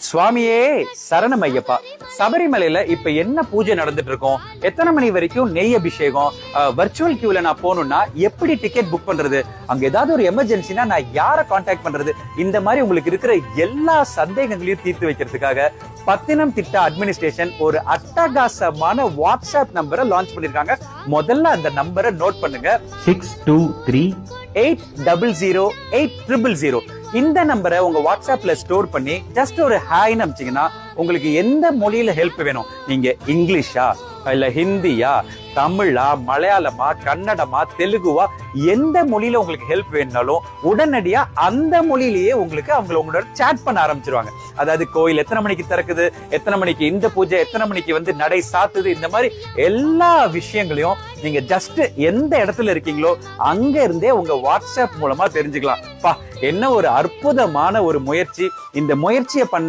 சுவாமியே சரணம் ஐயப்பா. சபரிமலையில இப்ப என்ன பூஜை நடந்துட்டு இருக்கோம், எத்தனை மணி வரைக்கும் நெய் அபிஷேகம், வர்ச்சுவல் கியூல நான் போகணும்னா எப்படி டிக்கெட் புக் பண்றது, அங்க ஏதாவது ஒரு எமர்ஜென்சினா நான் யாரை கான்டாக்ட் பண்றது, இந்த மாதிரி உங்களுக்கு இருக்கிற எல்லா சந்தேகங்களையும் தீர்த்து வைக்கிறதுக்காக பத்தினம் திட்ட அட்மினிஸ்ட்ரேஷன் ஒரு அட்டகாசமான வாட்ஸ்அப் நம்பரை லான்ச் பண்ணிருக்காங்க. முதல்ல அந்த நம்பரை நோட் பண்ணுங்க. 6238008000. இந்த நம்பரை உங்க வாட்ஸ்அப்ல ஸ்டோர் பண்ணி ஜஸ்ட் ஒரு ஹாய்னு அனுப்பிச்சீங்கன்னா உங்களுக்கு எந்த மொழியில ஹெல்ப் வேணும், நீங்க இங்கிலீஷா இல்ல ஹிந்தியா, தமிழா, மலையாளமா, கன்னடமா, தெலுங்குவா, எந்த மொழியில உங்களுக்கு ஹெல்ப் வேணும்னாலும் உடனடியா அந்த மொழியிலேயே உங்களுக்கு அவங்களோட சாட் பண்ண ஆரம்பிச்சிருவாங்க. அதாவது கோயில் எத்தனை மணிக்கு திறக்குது, எத்தனை மணிக்கு இந்த பூஜை, எத்தனை மணிக்கு வந்து நடை சாத்துது, இந்த மாதிரி எல்லா விஷயங்களையும் நீங்க ஜஸ்ட் எந்த இடத்துல இருக்கீங்களோ அங்க இருந்தே உங்க வாட்ஸ்அப் மூலமா தெரிஞ்சுக்கலாம். என்ன ஒரு அற்புதமான ஒரு முயற்சி. இந்த முயற்சியை பண்ண